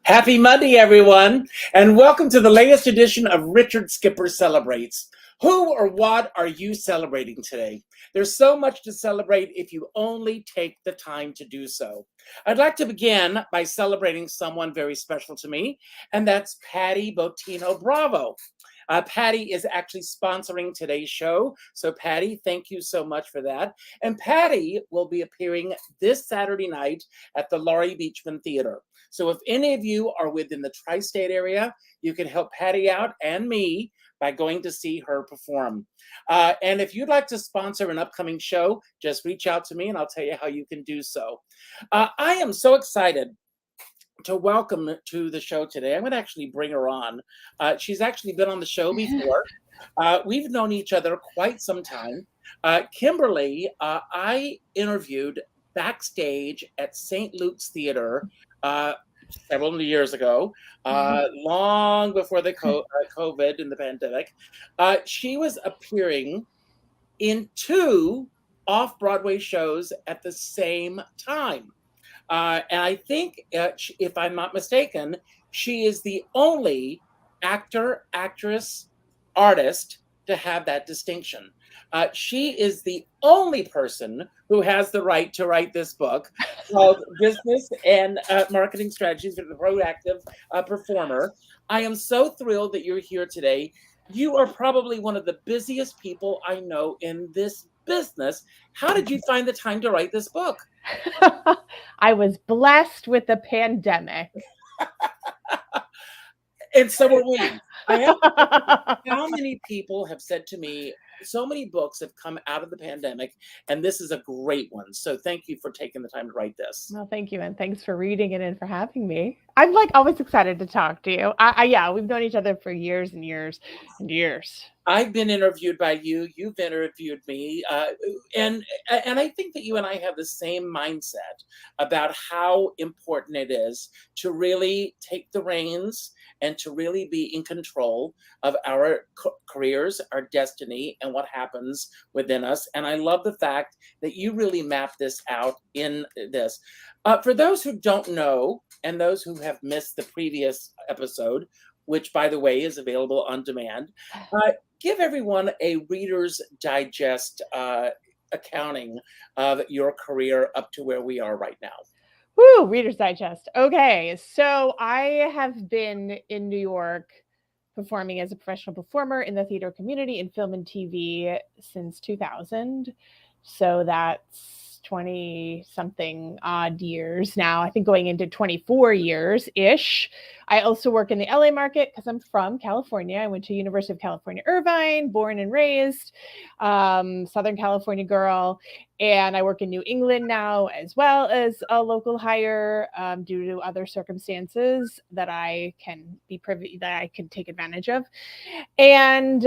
Happy Monday, everyone, and welcome to the latest edition of Richard Skipper Celebrates. Who or what are you celebrating today? There's so much to celebrate if you only take the time to do so. I'd like to begin by celebrating someone very special to me, and that's Patty Botino Bravo. Patty is actually sponsoring today's show. So, Patty, thank you so much for that. And Patty will be appearing this Saturday night at the Laurie Beachman Theater. So, if any of you are within the tri state area, you can help Patty out and me by going to see her perform. And if you'd like to sponsor an upcoming show, just reach out to me and I'll tell you how you can do so. I am so excited to welcome to the show today. I'm going to actually bring her on. She's actually been on the show before. We've known each other quite some time. Kimberly, I interviewed backstage at St. Luke's Theater several years ago, long before the COVID and the pandemic. She was appearing in two off-Broadway shows at the same time. And I think, if I'm not mistaken, she is the only actor, actress, artist to have that distinction. She is the only person who has the right to write this book called Business and Marketing Strategies for the Proactive Performer. I am so thrilled that you're here today. You are probably one of the busiest people I know in this business. How did you find the time to write this book? I was blessed with the pandemic. And so are we. How many people have said to me, so many books have come out of the pandemic, and this is a great one. So thank you for taking the time to write this. Well, thank you. And thanks for reading it and for having me. I'm always excited to talk to you. Yeah, we've known each other for years and years and years. I've been interviewed by you. You've interviewed me, and I think that you and I have the same mindset about how important it is to really take the reins and to really be in control of our careers, our destiny, and what happens within us. And I love the fact that you really map this out in this. For those who don't know, and those who have missed the previous episode, which, by the way, is available on demand, give everyone a Reader's Digest accounting of your career up to where we are right now. Woo, Reader's Digest. Okay, so I have been in New York performing as a professional performer in the theater community in film and TV since 2000. So that's 20 something odd years now, I think going into 24 years ish. I also work in the LA market because I'm from California. I went to University of California, Irvine, born and raised, Southern California girl. And I work in New England now, as well as a local hire, due to other circumstances that I can be privy, that I can take advantage of. And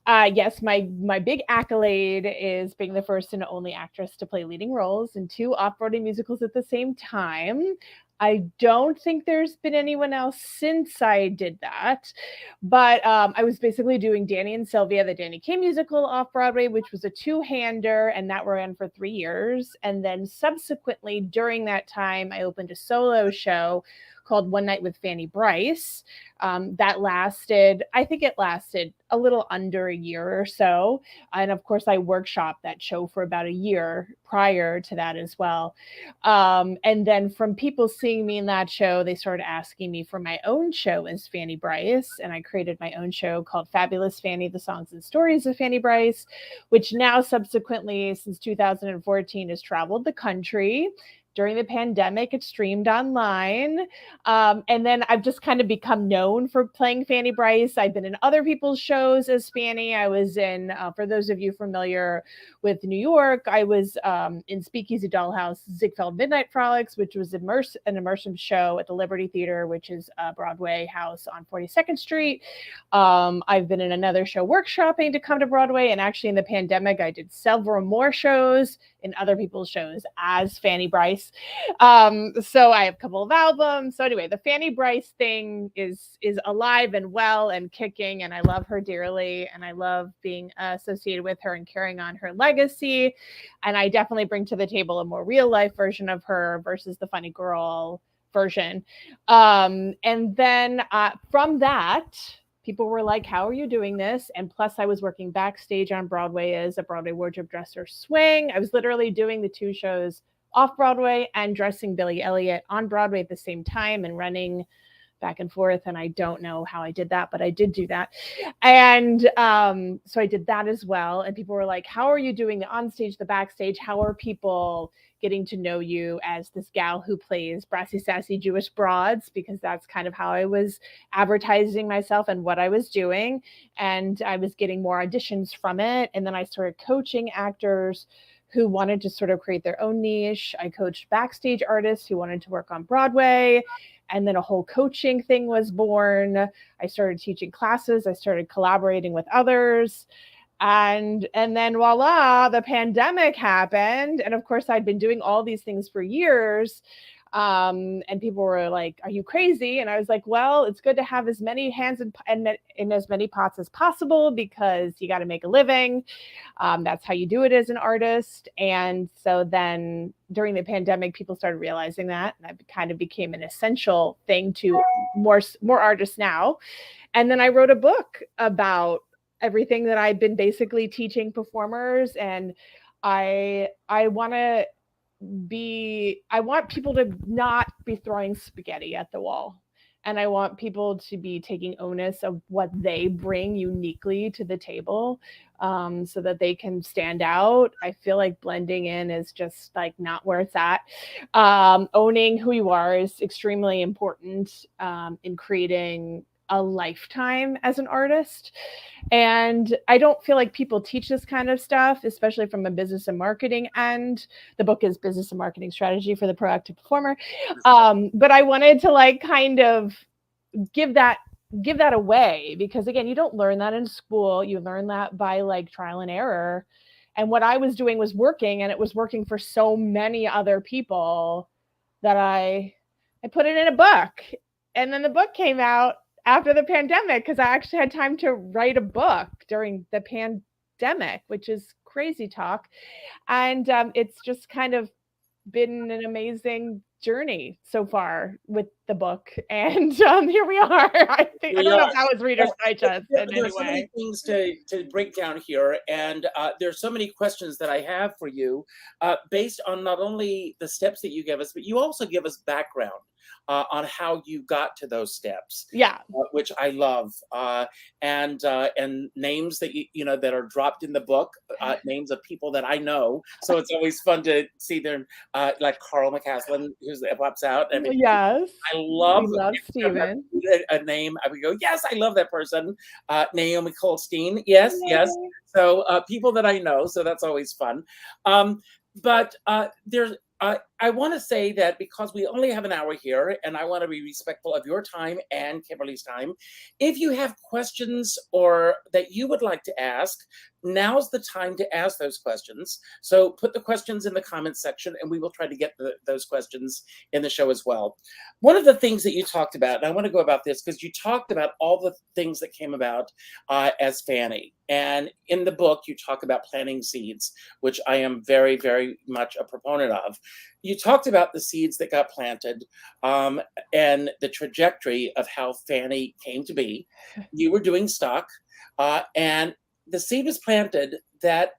yes, my big accolade is being the first and only actress to play leading roles in two off-Broadway musicals at the same time. I don't think there's been anyone else since I did that, but I was basically doing Danny and Sylvia, the Danny Kaye musical off Broadway, which was a two-hander, and that ran for 3 years. And then subsequently, during that time, I opened a solo show called One Night with Fanny Brice. That lasted, I think it lasted a little under a year or so. And of course, I workshopped that show for about a year prior to that as well. And then from people seeing me in that show, they started asking me for my own show as Fanny Brice. And I created my own show called Fabulous Fanny, The Songs and Stories of Fanny Brice, which now subsequently, since 2014, has traveled the country. During the pandemic, it streamed online. And then I've just kind of become known for playing Fanny Brice. I've been in other people's shows as Fanny. I was in, for those of you familiar with New York, I was in Speakeasy Dollhouse, Ziegfeld Midnight Frolics, which was an immersive show at the Liberty Theater, which is a Broadway house on 42nd Street. I've been in another show workshopping to come to Broadway. And actually in the pandemic, I did several more shows in other people's shows as Fanny Brice. So I have a couple of albums. So anyway, the Fanny Brice thing is alive and well and kicking, and I love her dearly, and I love being associated with her and carrying on her legacy. And I definitely bring to the table a more real life version of her versus the funny girl version. And then from that, people were like, how are you doing this? And plus I was working backstage on Broadway as a Broadway wardrobe dresser swing. I was literally doing the 2 shows off Broadway and dressing Billy Elliot on Broadway at the same time and running back and forth. And I don't know how I did that, but I did do that. And so I did that as well. And people were like, how are you doing the onstage, the backstage? How are people getting to know you as this gal who plays brassy, sassy Jewish broads? Because that's kind of how I was advertising myself and what I was doing. And I was getting more auditions from it. And then I started coaching actors who wanted to sort of create their own niche. I coached backstage artists who wanted to work on Broadway. And then a whole coaching thing was born. I started teaching classes. I started collaborating with others. And then voila, the pandemic happened. And of course, I'd been doing all these things for years. And people were like, are you crazy? And I was like, well, it's good to have as many hands in as many pots as possible because you got to make a living. That's how you do it as an artist. And so then during the pandemic, people started realizing that, and that kind of became an essential thing to more artists now. And then I wrote a book about everything that I've been basically teaching performers. And I want people to not be throwing spaghetti at the wall. And I want people to be taking onus of what they bring uniquely to the table, so that they can stand out. I feel like blending in is just like not where it's at. Owning who you are is extremely important in creating a lifetime as an artist. And I don't feel like people teach this kind of stuff, especially from a business and marketing end. The book is Business and Marketing Strategy for the Proactive Performer. But I wanted to like kind of give that away, because again, you don't learn that in school. You learn that by like trial and error. And what I was doing was working, and it was working for so many other people that I put it in a book. And then the book came out after the pandemic, because I actually had time to write a book during the pandemic, which is crazy talk. And it's just kind of been an amazing journey so far with the book. And here we are. I don't know if that was Reader's Digest in any There's so many things to break down here. And there's so many questions that I have for you based on not only the steps that you give us, but you also give us background on how you got to those steps. Yeah. Which I love. And names that you know that are dropped in the book, names of people that I know. So it's always fun to see them, like Carl McCaslin, who's that pops out. I mean, yes. I love Stephen. A name. I would go, yes, I love that person. Naomi Colstein. Yes, yes. So people that I know. So that's always fun. But there's. I want to say that because we only have an hour here, and I want to be respectful of your time and Kimberly's time, if you have questions or that you would like to ask, now's the time to ask those questions. So put the questions in the comments section, and we will try to get those questions in the show as well. One of the things that you talked about, and I want to go about this because you talked about all the things that came about as Fanny. And in the book, you talk about planting seeds, which I am very, very much a proponent of. You talked about the seeds that got planted and the trajectory of how Fanny came to be. You were doing stock, and the seed was planted that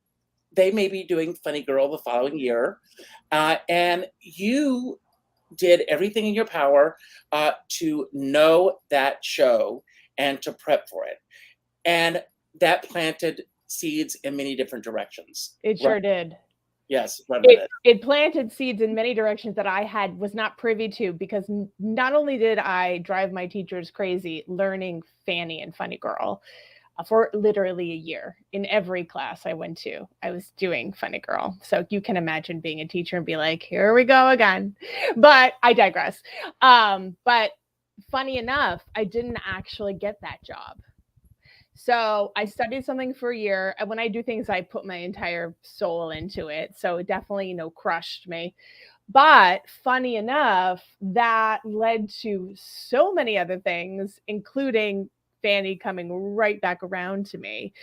they may be doing Funny Girl the following year. And you did everything in your power to know that show and to prep for it. And that planted seeds in many different directions. It sure did. Yes, it planted seeds in many directions that I was not privy to, because not only did I drive my teachers crazy learning Fanny and Funny Girl for literally a year. In every class I went to, I was doing Funny Girl. So you can imagine being a teacher and be like, here we go again. But I digress. But funny enough, I didn't actually get that job. So I studied something for a year, and when I do things, I put my entire soul into it. So it definitely, crushed me. But funny enough, that led to so many other things, including Fanny coming right back around to me,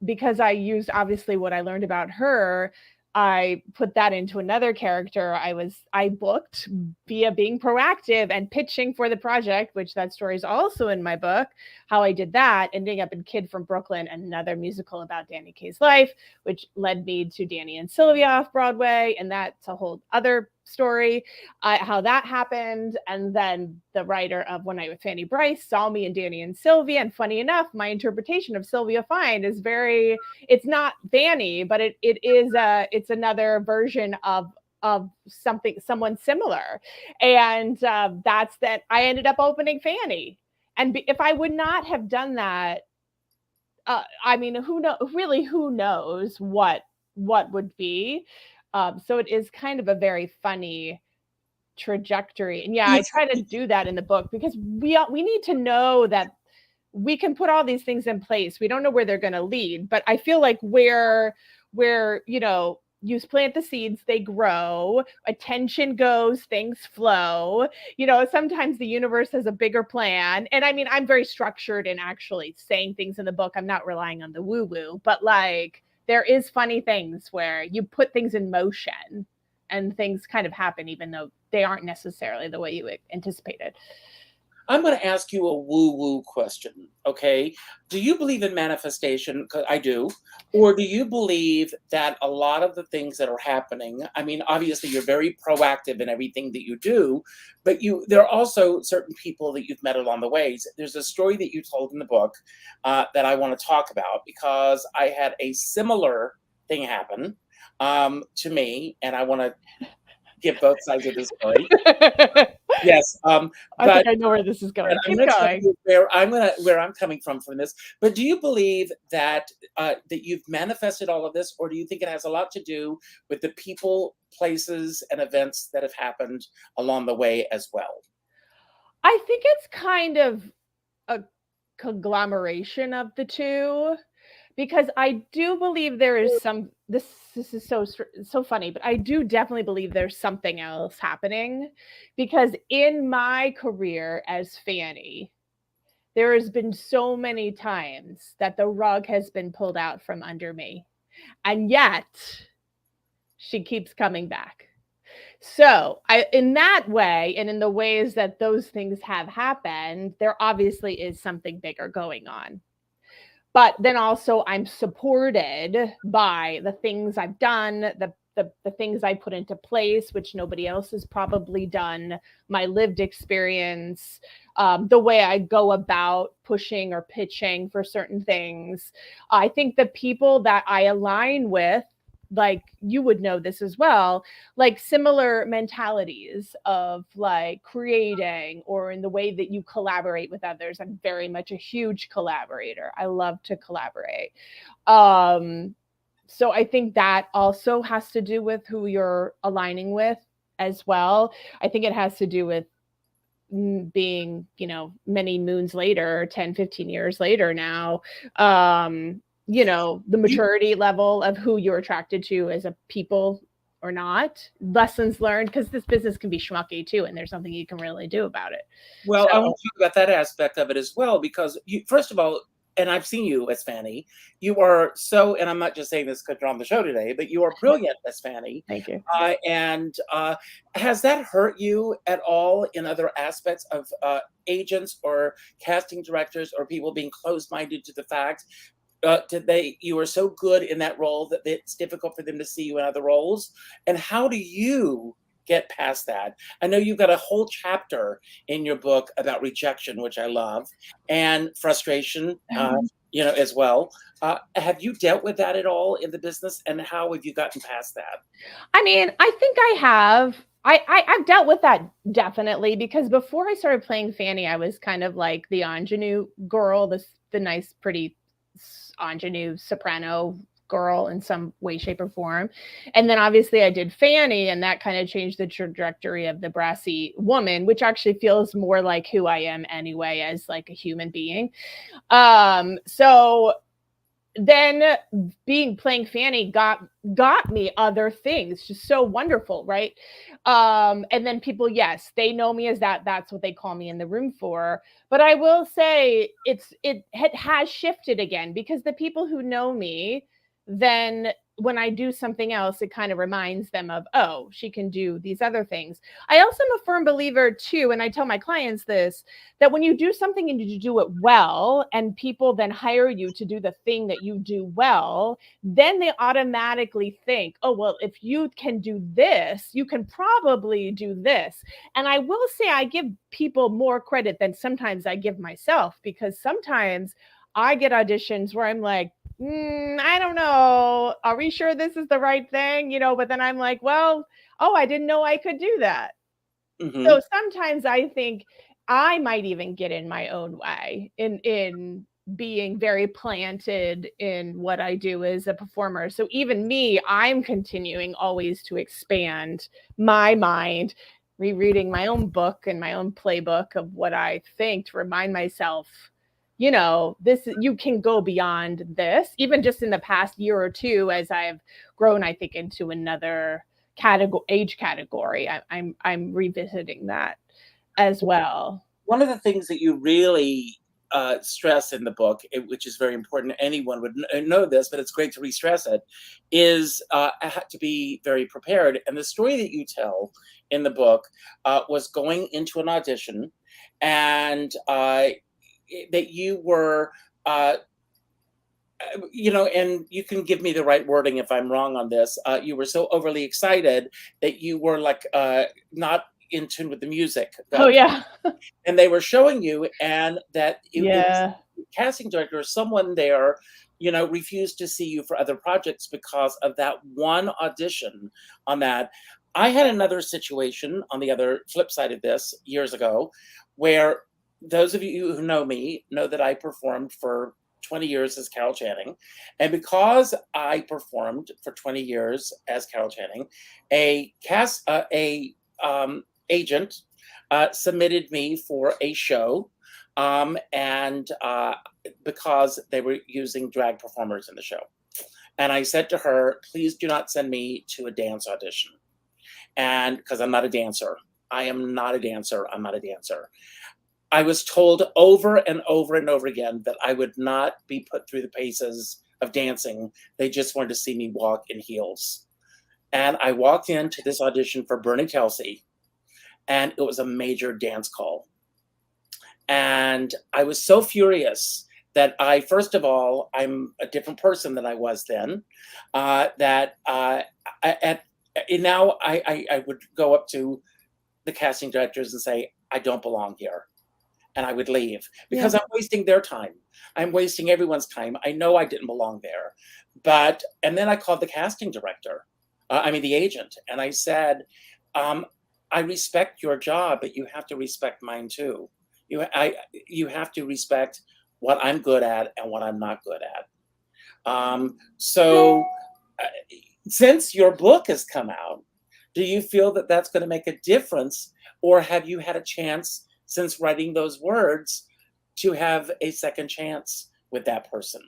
because I used obviously what I learned about her I put that into another character. I booked via being proactive and pitching for the project, which that story is also in my book, how I did that, ending up in Kid from Brooklyn, another musical about Danny Kaye's life, which led me to Danny and Sylvia off Broadway. And that's a whole other story, how that happened. And then the writer of One Night with Fanny Bryce saw me in Danny and Sylvia. And funny enough, my interpretation of Sylvia Fine is it's not Fanny, but it's another version of someone similar. And that's that I ended up opening Fanny. And if I would not have done that, I mean, who knows what would be. So it is kind of a very funny trajectory. And yeah, I try to do that in the book because we need to know that we can put all these things in place. We don't know where they're going to lead, but I feel like where you plant the seeds, they grow, attention goes, things flow. Sometimes the universe has a bigger plan. And I mean, I'm very structured in actually saying things in the book. I'm not relying on the woo-woo, but like there is funny things where you put things in motion and things kind of happen, even though they aren't necessarily the way you anticipated. I'm going to ask you a woo-woo question, okay? Do you believe in manifestation? 'Cause I do. Or do you believe that a lot of the things that are happening, I mean, obviously you're very proactive in everything that you do, but there are also certain people that you've met along the ways. There's a story that you told in the book that I want to talk about because I had a similar thing happen to me, and I want to give both sides of the story. Yes, I think I know where this is going. Keep going. Where I'm coming from this. But do you believe that that you've manifested all of this, or do you think it has a lot to do with the people, places, and events that have happened along the way as well? I think it's kind of a conglomeration of the two. Because I do believe there is this is so funny, but I do definitely believe there's something else happening. Because in my career as Fanny, there has been so many times that the rug has been pulled out from under me. And yet she keeps coming back. So in that way, and in the ways that those things have happened, there obviously is something bigger going on. But then also I'm supported by the things I've done, the things I put into place, which nobody else has probably done, my lived experience, the way I go about pushing or pitching for certain things. I think the people that I align with, like you would know this as well, like similar mentalities of like creating or in the way that you collaborate with others. I'm very much a huge collaborator. I love to collaborate. So I think that also has to do with who you're aligning with as well. I think it has to do with being, many moons later, 10, 15 years later now, the maturity level of who you're attracted to as a people or not. Lessons learned, because this business can be schmucky too, and there's something you can really do about it. Well, I want to talk about that aspect of it as well, because first of all, and I've seen you as Fanny, you are so, and I'm not just saying this because you're on the show today, but you are brilliant as Fanny. Thank you. And has that hurt you at all in other aspects of agents or casting directors or people being closed-minded to the fact you are so good in that role that it's difficult for them to see you in other roles? And how do you get past that? I know you've got a whole chapter in your book about rejection, which I love, and frustration, as well. Have you dealt with that at all in the business, and how have you gotten past that? I mean, I think I have. I've dealt with that definitely, because before I started playing Fanny, I was kind of like the ingenue girl, the nice, pretty ingenue soprano girl in some way, shape, or form. And then obviously I did Fanny, and that kind of changed the trajectory of the brassy woman, which actually feels more like who I am anyway, as like a human being. So then playing Fanny got me other things, just so wonderful, right? And then people, yes, they know me as that's what they call me in the room for. But I will say it has shifted again, because the people who know me then when I do something else, it kind of reminds them of, oh, she can do these other things. I also am a firm believer too, and I tell my clients this, that when you do something and you do it well, and people then hire you to do the thing that you do well, then they automatically think, oh, well, if you can do this, you can probably do this. And I will say I give people more credit than sometimes I give myself, because sometimes I get auditions where I'm like, I don't know. Are we sure this is the right thing? But then I'm like, well, oh, I didn't know I could do that. Mm-hmm. So sometimes I think I might even get in my own way in being very planted in what I do as a performer. So even me, I'm continuing always to expand my mind, rereading my own book and my own playbook of what I think, to remind myself, this, you can go beyond this. Even just in the past year or two, as I've grown, I think, into another age category, I'm revisiting that as well. One of the things that you really stress in the book, which is very important, anyone would know this, but it's great to re-stress it, is to be very prepared. And the story that you tell in the book was going into an audition, and that you were, and you can give me the right wording if I'm wrong on this. You were so overly excited that you were like not in tune with the music. Oh yeah. And they were showing you, and that it was Yeah. casting director, someone there, refused to see you for other projects because of that one audition on that. I had another situation on the other flip side of this years ago, where those of you who know me know that I performed for 20 years as Carol Channing. And because I performed for 20 years as Carol Channing, a agent submitted me for a show, and because they were using drag performers in the show. And I said to her, please do not send me to a dance audition. And because I'm not a dancer. I am not a dancer. I'm not a dancer. I was told over and over and over again that I would not be put through the paces of dancing. They just wanted to see me walk in heels. And I walked into this audition for Bernie Kelsey, and it was a major dance call. And I was so furious that first of all, I'm a different person than I was then, that now I would go up to the casting directors and say, I don't belong here. And I would leave because I'm wasting their time. I'm wasting everyone's time. I know I didn't belong there. And then I called the casting director, the agent, and I said, I respect your job, but you have to respect mine too. You have to respect what I'm good at and what I'm not good at. Since your book has come out, do you feel that that's going to make a difference, or have you had a chance since writing those words to have a second chance with that person?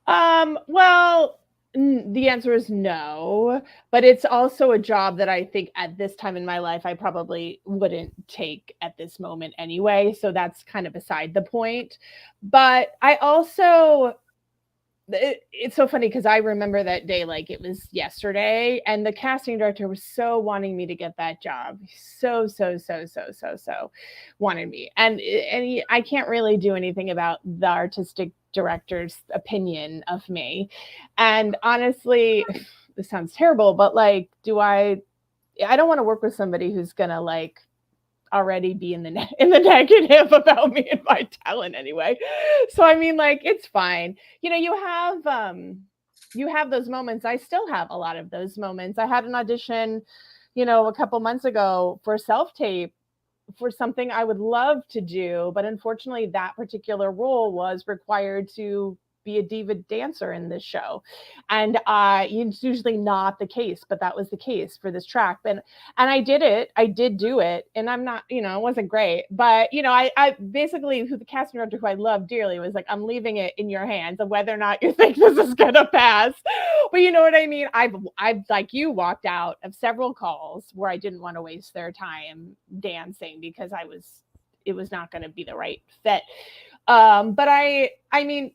Well, the answer is no, but it's also a job that I think at this time in my life I probably wouldn't take at this moment anyway, so that's kind of beside the point. But I also, it's so funny because I remember that day like it was yesterday, and the casting director was so wanting me to get that job. So wanted me. And I can't really do anything about the artistic director's opinion of me. And honestly, this sounds terrible, but like, I don't want to work with somebody who's gonna like already be in the negative about me and my talent anyway. So I mean, like, it's fine. You have those moments. I still have a lot of those moments. I had an audition, a couple months ago for self-tape for something I would love to do, but unfortunately that particular role was required to be a diva dancer in this show. And it's usually not the case, but that was the case for this track. And I did do it. And I'm not, it wasn't great, but I basically, who the casting director, who I love dearly, was like, I'm leaving it in your hands of whether or not you think this is gonna pass. But you know what I mean? I've like you, walked out of several calls where I didn't want to waste their time dancing because it was not going to be the right fit. But I mean,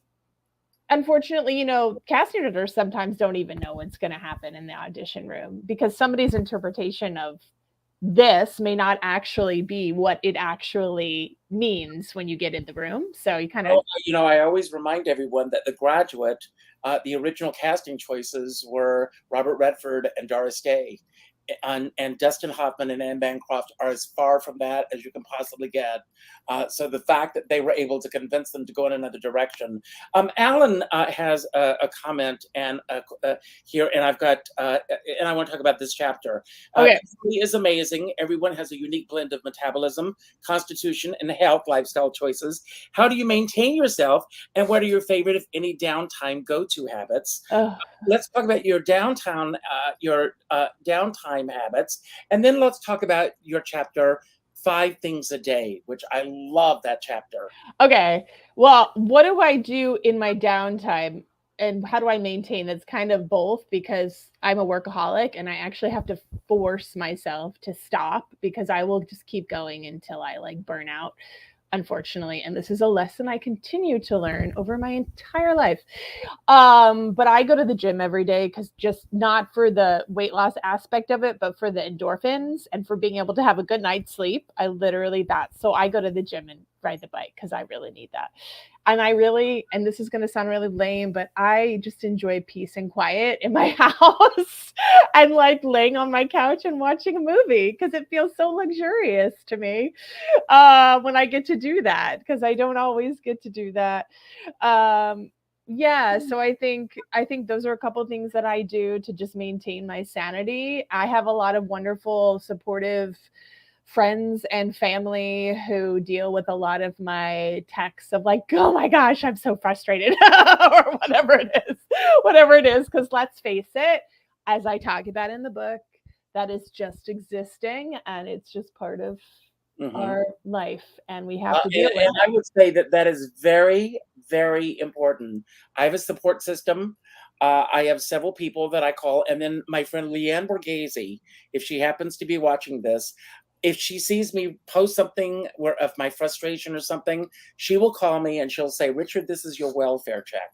unfortunately, you know, casting directors sometimes don't even know what's going to happen in the audition room because somebody's interpretation of this may not actually be what it actually means when you get in the room. So you kind of, Well, I always remind everyone that The Graduate, the original casting choices were Robert Redford and Doris Day. And Dustin Hoffman and Anne Bancroft are as far from that as you can possibly get. So the fact that they were able to convince them to go in another direction. Alan has a comment and here, and I've got, and I want to talk about this chapter. okay. Kimberly is amazing. Everyone has a unique blend of metabolism, constitution, and health lifestyle choices. How do you maintain yourself, and what are your favorite, if any, downtime go-to habits? Let's talk about your downtime habits, and then let's talk about your chapter 5 things a day, which I love that chapter. Okay. Well, what do I do in my downtime and how do I maintain? It's kind of both because I'm a workaholic and I actually have to force myself to stop because I will just keep going until I like burn out, unfortunately. And this is a lesson I continue to learn over my entire life. But I go to the gym every day because just not for the weight loss aspect of it, but for the endorphins and for being able to have a good night's sleep. I literally that. So I go to the gym and ride the bike because I really need that. And this is going to sound really lame, but I just enjoy peace and quiet in my house and like laying on my couch and watching a movie because it feels so luxurious to me when I get to do that because I don't always get to do that. Yeah, so I think those are a couple of things that I do to just maintain my sanity. I have a lot of wonderful supportive friends and family who deal with a lot of my texts of like, oh my gosh, I'm so frustrated or whatever it is because let's face it, as I talk about in the book, that is just existing and it's just part of our life and we have to deal with and it. I would say that that is very, very important. I have a support system. I have several people that I call, and then my friend Leanne Borghese, if she happens to be watching this, if she sees me post something where of my frustration or something, she will call me and she'll say, "Richard, this is your welfare check.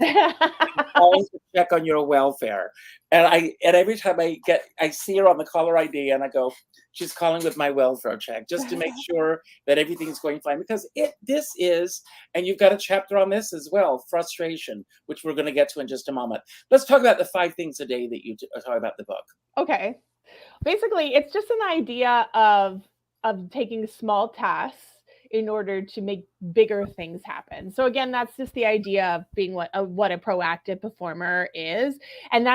Calling to check on your welfare." And every time I see her on the caller ID and I go, she's calling with my welfare check just to make sure that everything's going fine because this is, and you've got a chapter on this as well, frustration, which we're going to get to in just a moment. Let's talk about the 5 things a day that you talk about the book. Okay. Basically, it's just an idea of taking small tasks in order to make bigger things happen. So again, that's just the idea of being what a proactive performer is. And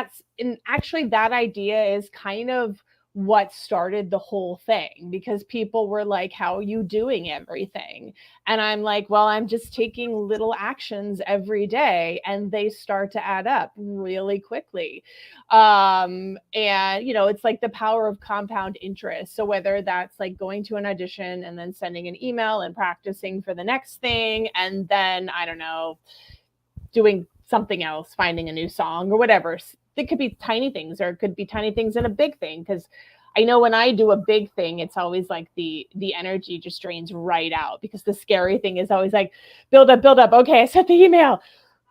actually that idea is kind of what started the whole thing because people were like, how are you doing everything? And I'm like, well, I'm just taking little actions every day and they start to add up really quickly. And it's like the power of compound interest. So whether that's like going to an audition and then sending an email and practicing for the next thing, and then I don't know, doing something else, finding a new song or whatever. It could be tiny things or it could be tiny things in a big thing. Because I know when I do a big thing, it's always like the energy just drains right out because the scary thing is always like build up. Okay, I sent the email.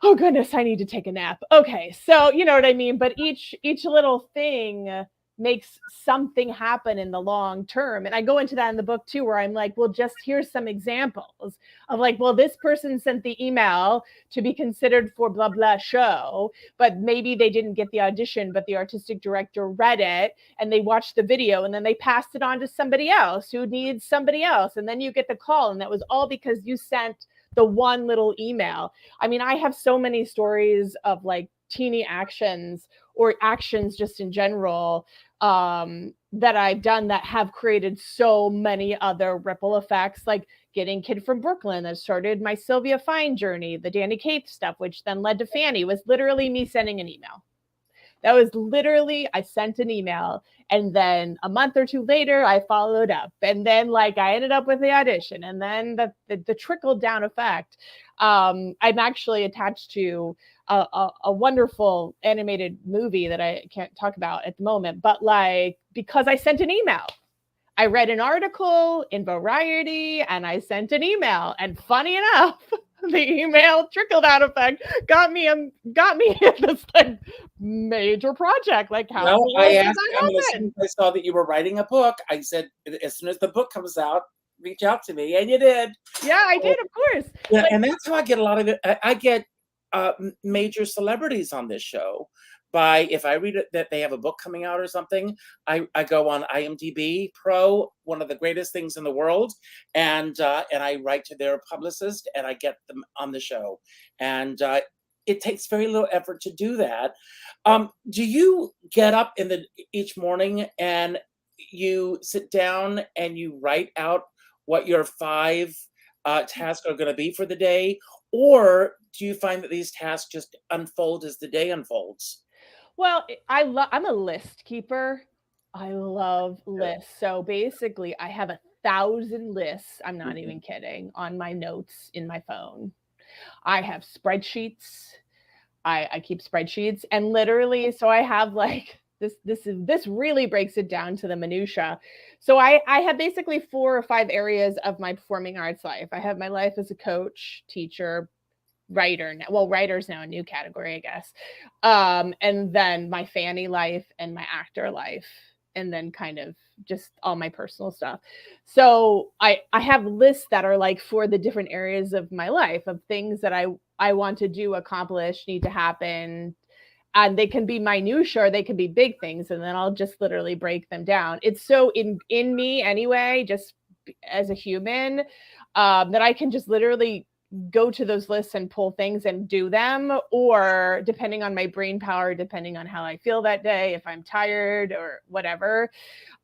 Oh goodness, I need to take a nap. Okay, so you know what I mean. But each little thing makes something happen in the long term. And I go into that in the book too, where I'm like, well, just here's some examples of like, well, this person sent the email to be considered for blah, blah show, but maybe they didn't get the audition, but the artistic director read it and they watched the video and then they passed it on to somebody else who needs somebody else. And then you get the call. And that was all because you sent the one little email. I mean, I have so many stories of like teeny actions or actions just in general that I've done that have created so many other ripple effects, like getting Kid from Brooklyn that started my Sylvia Fine journey, the Danny Kaith stuff, which then led to Fanny, was literally me sending an email. That was literally, I sent an email and then a month or two later, I followed up. And then like I ended up with the audition and then the trickle down effect. I'm actually attached to a wonderful animated movie that I can't talk about at the moment, but like, because I sent an email. I read an article in Variety and I sent an email. And funny enough, the email trickle-down effect got me this like major project. Like, how Well, cool I did asked, that I mean, as soon happen? as I saw that you were writing a book, I said, as soon as the book comes out, reach out to me, and you did. Yeah, I did, of course. Yeah, Like, and that's how I get a lot of it. I get major celebrities on this show by, if I read it that they have a book coming out or something, I go on IMDb Pro, one of the greatest things in the world, and I write to their publicist and I get them on the show, and it takes very little effort to do that. Do you get up in the each morning and you sit down and you write out what your five tasks are going to be for the day, or do you find that these tasks just unfold as the day unfolds? well, I'm a list keeper. I love lists. So basically, I have 1,000 lists. I'm not Mhm. even kidding, on my notes in my phone. I have spreadsheets. I keep spreadsheets, and literally, so I have like this really breaks it down to the minutia. So I have basically 4 or 5 areas of my performing arts life. I have my life as a coach, teacher, writer. Well, writer's now a new category, I guess. And then my fanny life and my actor life, and then kind of just all my personal stuff. So I have lists that are like for the different areas of my life, of things that I want to do, accomplish, need to happen. And they can be minutia, or they can be big things, and then I'll just literally break them down. It's so in me anyway, just as a human, that I can just literally go to those lists and pull things and do them, or depending on my brain power, depending on how I feel that day, if I'm tired or whatever.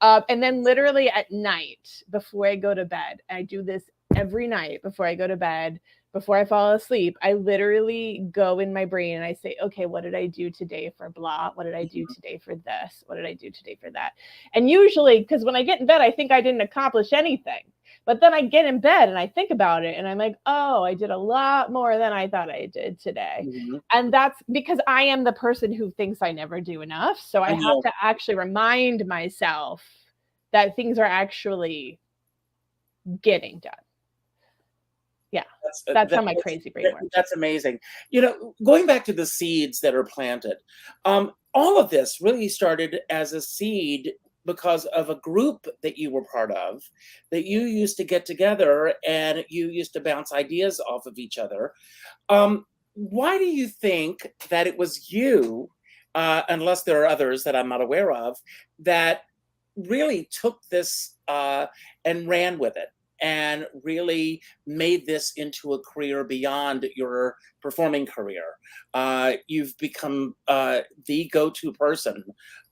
And then literally at night before I go to bed, I do this every night before I go to bed. Before I fall asleep, I literally go in my brain and I say, okay, what did I do today for blah? What did I do today for this? What did I do today for that? And usually, because when I get in bed, I think I didn't accomplish anything. But then I get in bed and I think about it and I'm like, oh, I did a lot more than I thought I did today. Mhm. And that's because I am the person who thinks I never do enough. So I I have know. to actually remind myself that things are actually getting done. Yeah, that's how my crazy brain works. That's amazing. You know, going back to the seeds that are planted, all of this really started as a seed because of a group that you were part of, that you used to get together and you used to bounce ideas off of each other. Why do you think that it was you, unless there are others that I'm not aware of, that really took this and ran with it and really made this into a career beyond your performing career? You've become the go-to person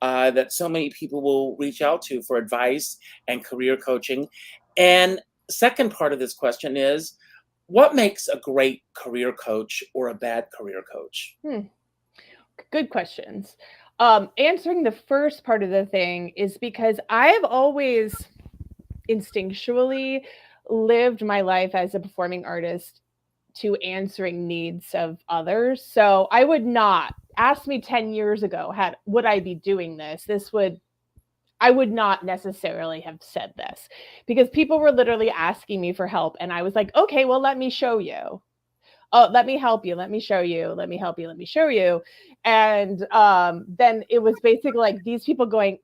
that so many people will reach out to for advice and career coaching. And second part of this question is, what makes a great career coach or a bad career coach? Hmm. Good questions. Answering the first part of the thing is because I've always instinctually lived my life as a performing artist to answering needs of others. So I would not ask me 10 years ago, had would I be doing this? I would not necessarily have said this, because people were literally asking me for help and I was like, okay, well, let me show you. Oh, let me help you, let me show you, let me help you, let me show you. And then it was basically like these people going,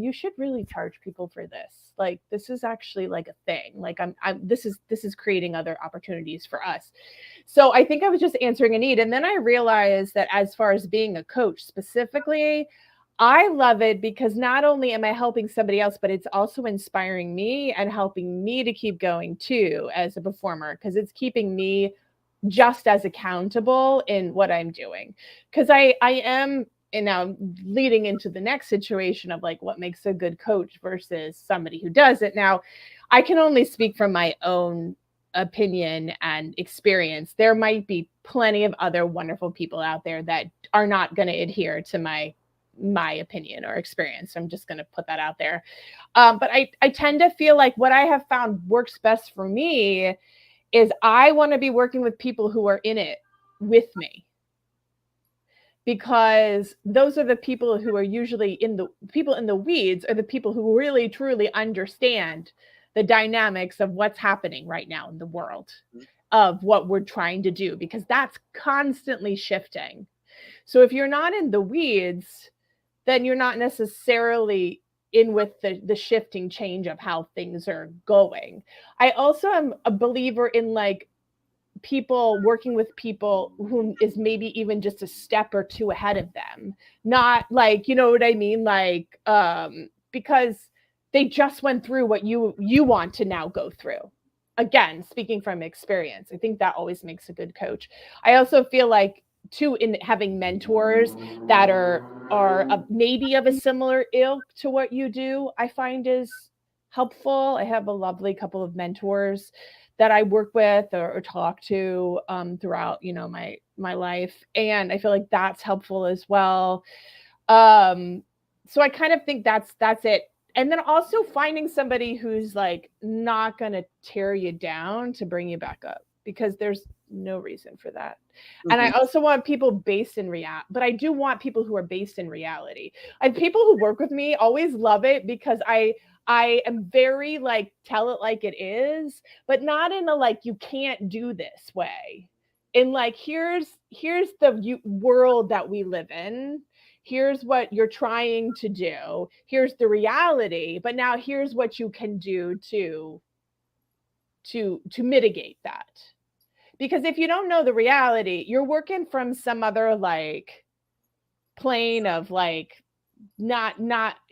you should really charge people for this. Like, this is actually like a thing. Like, I'm this is creating other opportunities for us. So I think I was just answering a need. And then I realized that as far as being a coach specifically, I love it because not only am I helping somebody else, but it's also inspiring me and helping me to keep going too as a performer, because it's keeping me just as accountable in what I'm doing. Because I am, and now leading into the next situation of like what makes a good coach versus somebody who does it. Now, I can only speak from my own opinion and experience. There might be plenty of other wonderful people out there that are not going to adhere to my opinion or experience. I'm just going to put that out there. But I tend to feel like what I have found works best for me is I want to be working with people who are in it with me, because those are the people who are usually in the weeds, are the people who really truly understand the dynamics of what's happening right now in the world. of what we're trying to do, because that's constantly shifting. So if you're not in the weeds, then you're not necessarily in with the shifting change of how things are going. I also am a believer in like people working with people who is maybe even just a step or two ahead of them, not like, you know what I mean, like because they just went through what you want to now go through. Again, speaking from experience, I think that always makes a good coach. I also feel like too, in having mentors that are maybe of a similar ilk to what you do, I find is helpful. I have a lovely couple of mentors that I work with or talk to throughout, you know, my life, and I feel like that's helpful as well. So I kind of think that's it. And then also finding somebody who's like not going to tear you down to bring you back up, because there's no reason for that. And I also want people based in reality, but I do want people who are based in reality. And people who work with me always love it because I am very like tell it like it is, but not in a like you can't do this way. In like here's the world that we live in. Here's what you're trying to do. Here's the reality, but now here's what you can do to mitigate that. Because if you don't know the reality, you're working from some other like plane of like not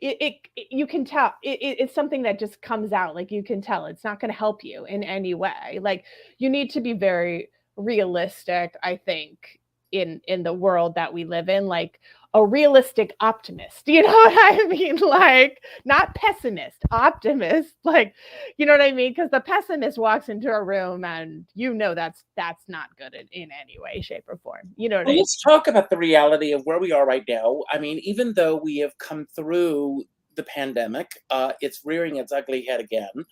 you can tell it's something that just comes out, like you can tell it's not going to help you in any way. Like you need to be very realistic, I think, in the world that we live in, like a realistic optimist, you know what I mean, like not pessimist, optimist, like, you know what I mean, because the pessimist walks into a room and you know that's not good in any way, shape, or form, you know what I Well, mean. let's talk about the reality of where we are right now. I mean, even though we have come through the pandemic, it's rearing its ugly head again.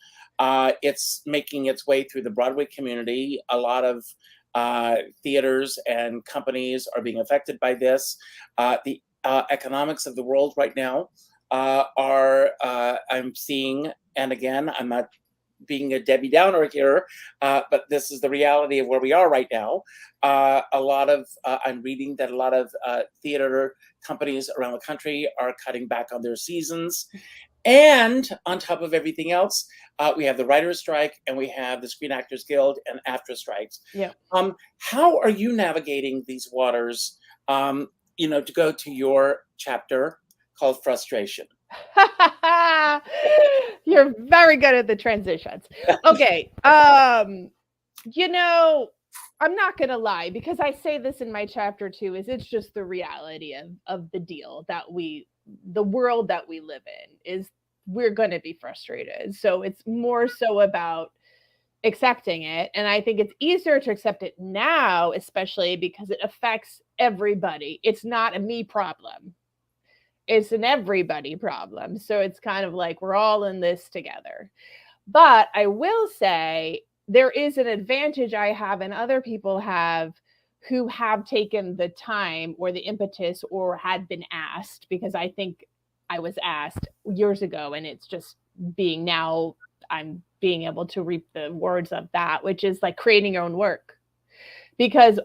It's making its way through the Broadway community. A lot of theaters and companies are being affected by this. The economics of the world right now are, I'm seeing, and again, I'm not being a Debbie Downer here, but this is the reality of where we are right now. I'm reading that a lot of theater companies around the country are cutting back on their seasons. And on top of everything else, we have the writers' strike and we have the Screen Actors Guild and AFTRA strikes. Yeah. How are you navigating these waters? To go to your chapter called Frustration. You're very good at the transitions. Okay. You know, I'm not gonna lie, because I say this in my chapter too, is it's just the reality of the deal that the world that we live in is we're gonna be frustrated. So it's more so about accepting it. And I think it's easier to accept it now, especially because it affects everybody. It's not a me problem, it's an everybody problem. So it's kind of like we're all in this together. But I will say there is an advantage I have and other people have who have taken the time or the impetus or had been asked, because I think I was asked years ago and it's just being now I'm being able to reap the rewards of that, which is like creating your own work. Because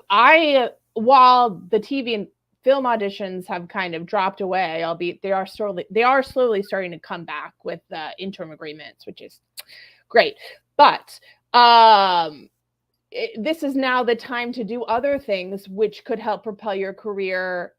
while the TV and film auditions have kind of dropped away, albeit they are slowly starting to come back with interim agreements, which is great. But this is now the time to do other things which could help propel your career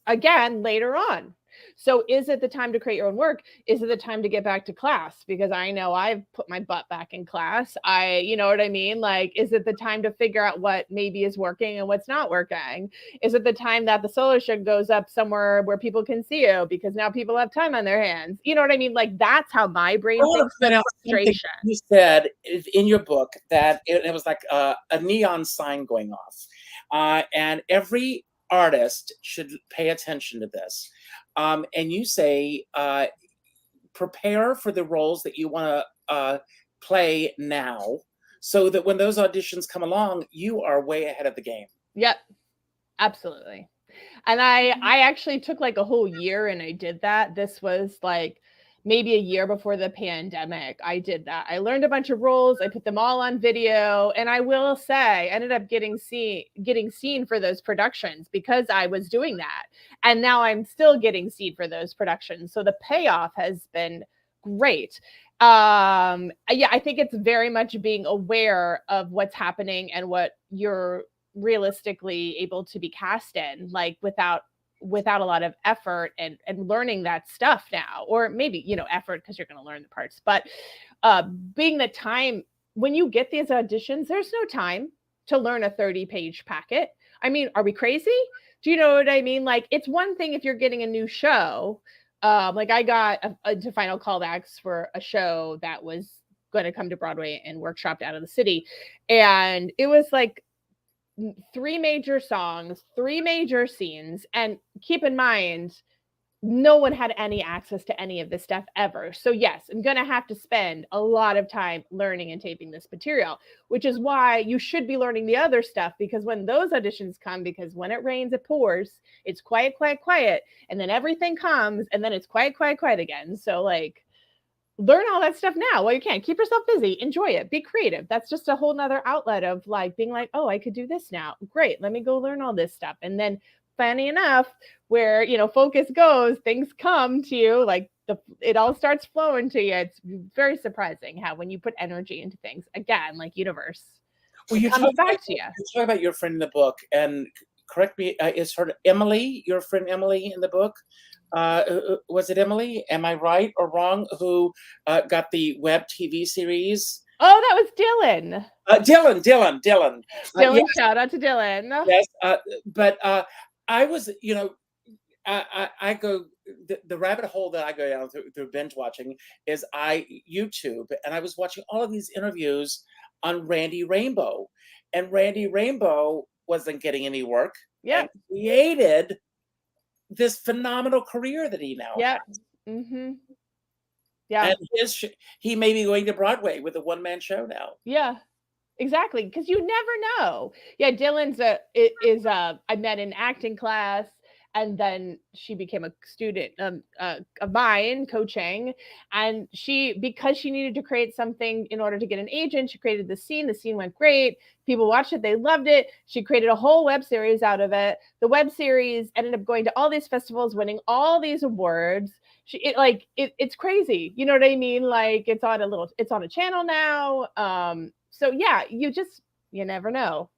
again later on. So is it the time to create your own work? Is it the time to get back to class? Because I know I've put my butt back in class. You know what I mean? Like, is it the time to figure out what maybe is working and what's not working? Is it the time that the solo show goes up somewhere where people can see you because now people have time on their hands? You know what I mean? Like, that's how my brain thinks of frustration. You said in your book that it was like a neon sign going off, and every artist should pay attention to this. And you say, prepare for the roles that you want to play now, so that when those auditions come along, you are way ahead of the game. Yep, absolutely. And I actually took like a whole year and I did that. This was like maybe a year before the pandemic. I did that. I learned a bunch of roles. I put them all on video, and I will say, I ended up getting seen for those productions because I was doing that. And now I'm still getting seen for those productions. So the payoff has been great. Yeah, I think it's very much being aware of what's happening and what you're realistically able to be cast in, like without a lot of effort, and learning that stuff now, or maybe, effort because you're going to learn the parts, but being the time when you get these auditions, there's no time to learn a 30-page packet. I mean, are we crazy? Do you know what I mean? Like, it's one thing if you're getting a new show. Like, I got to final callbacks for a show that was going to come to Broadway and workshopped out of the city, and it was like 3 major songs, 3 major scenes, and keep in mind, no one had any access to any of this stuff ever. So yes, I'm going to have to spend a lot of time learning and taping this material, which is why you should be learning the other stuff, because when those auditions come, because when it rains, it pours, it's quiet, quiet, quiet, and then everything comes, and then it's quiet, quiet, quiet again. So like, learn all that stuff now while you can. Keep yourself busy, enjoy it, be creative. That's just a whole nother outlet of like being like, oh, I could do this now. Great, let me go learn all this stuff. And then funny enough, where focus goes, things come to you, like it all starts flowing to you. It's very surprising how when you put energy into things, again, like universe, Well, it comes back to you. You talk about your friend in the book, and correct me, is her Emily, your friend Emily in the book? Was it Emily? Am I right or wrong? Who got the web TV series? Oh, that was Dylan. Dylan. Dylan, Yeah. shout out to Dylan. Yes, but I was, I go the rabbit hole that I go down through binge watching is YouTube, and I was watching all of these interviews on Randy Rainbow, and Randy Rainbow wasn't getting any work. Yeah. And created this phenomenal career that he now has. Mm-hmm. Yeah. And he may be going to Broadway with a one-man show now. Yeah. Exactly, because you never know. Yeah, Dylan's I met in acting class, and then she became a student of mine coaching, and because she needed to create something in order to get an agent, she created the scene. The scene went great. People watched it. They loved it. She created a whole web series out of it. The web series ended up going to all these festivals, winning all these awards. It's crazy. You know what I mean? Like, it's on a channel now. So yeah, you never know.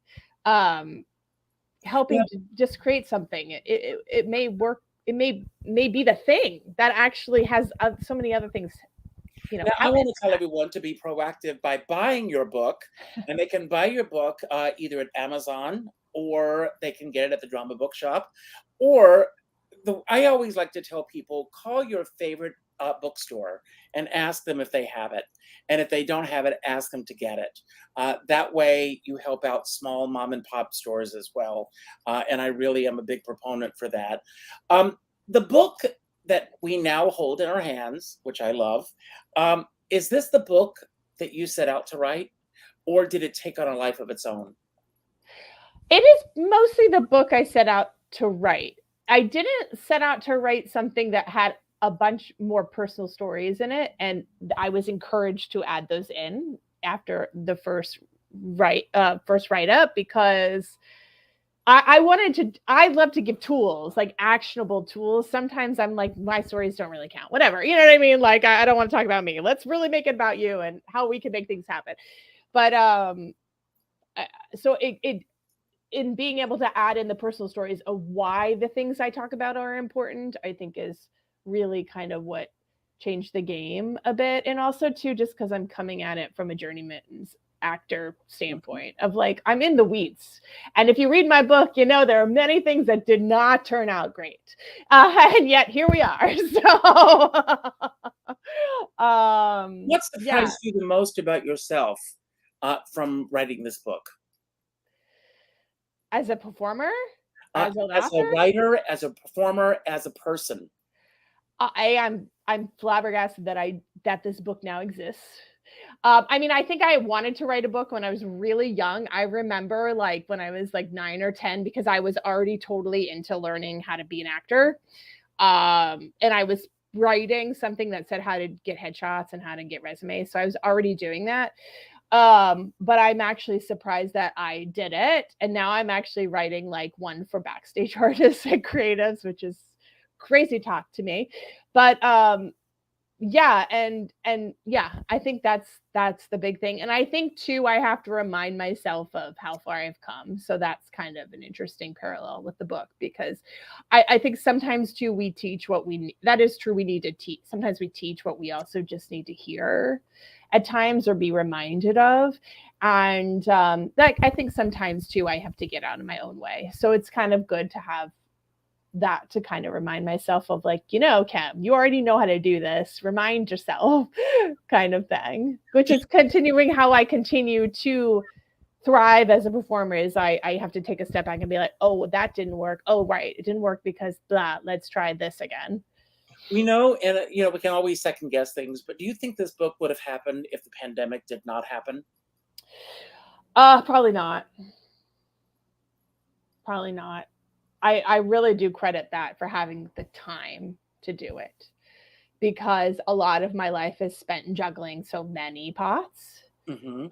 Helping to just create something. It may work. It may be the thing that actually has so many other things. Now, I want to tell everyone to be proactive by buying your book, and they can buy your book either at Amazon, or they can get it at the Drama Bookshop, or I always like to tell people, call your favorite bookstore and ask them if they have it. And if they don't have it, ask them to get it. That way you help out small mom and pop stores as well. And I really am a big proponent for that. The book that we now hold in our hands, which I love, is this the book that you set out to write, or did it take on a life of its own? It is mostly the book I set out to write. I didn't set out to write something that had a bunch more personal stories in it, and I was encouraged to add those in after the first write up, because I love to give tools, like actionable tools. Sometimes I'm like, my stories don't really count, whatever, you know what I mean? Like, I don't want to talk about me. Let's really make it about you and how we can make things happen. But so it in being able to add in the personal stories of why the things I talk about are important, I think is really kind of what changed the game a bit. And also too, just because I'm coming at it from a journeyman's actor standpoint of like, I'm in the weeds. And if you read my book, there are many things that did not turn out great. And yet here we are. So what surprised you the most about yourself from writing this book? As a performer? As a writer, as a performer, as a person? I'm flabbergasted that this book now exists. I mean, I think I wanted to write a book when I was really young. I remember like when I was like 9 or 10, because I was already totally into learning how to be an actor. And I was writing something that said how to get headshots and how to get resumes. So I was already doing that. But I'm actually surprised that I did it. And now I'm actually writing like one for backstage artists and creatives, which is crazy talk to me. But yeah, and yeah, I think that's the big thing. And I think too, I have to remind myself of how far I've come. So that's kind of an interesting parallel with the book, because I think sometimes too we teach what we, that is true, we need to teach. Sometimes we teach what we also just need to hear at times or be reminded of. And like I think sometimes too I have to get out of my own way. So it's kind of good to have that to kind of remind myself of, like, Kim, you already know how to do this. Remind yourself, kind of thing, which is continuing how I continue to thrive as a performer. Is I have to take a step back and be like, oh, that didn't work. Oh, right. It didn't work because blah, let's try this again. And we can always second guess things, but do you think this book would have happened if the pandemic did not happen? Probably not. Probably not. I really do credit that for having the time to do it, because a lot of my life is spent juggling so many pots. Mm-hmm.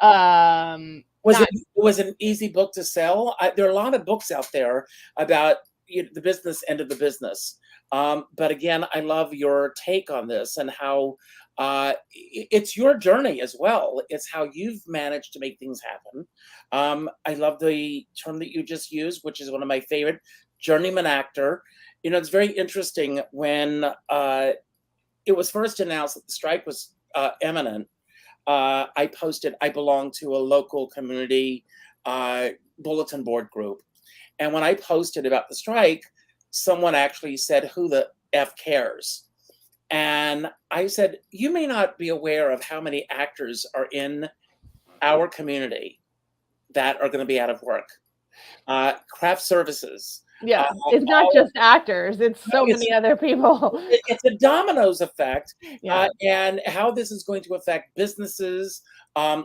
Was it an easy book to sell? There are a lot of books out there about the business end of the business. But again, I love your take on this and how it's your journey as well. It's how you've managed to make things happen. I love the term that you just used, which is one of my favorite, journeyman actor. It's very interesting when it was first announced that the strike was imminent. I posted, I belong to a local community bulletin board group. And when I posted about the strike, someone actually said, who the F cares? And I said, you may not be aware of how many actors are in our community that are going to be out of work. Craft services. Yeah, it's not just actors, it's so many other people. It's a dominoes effect. Yeah. And how this is going to affect businesses. I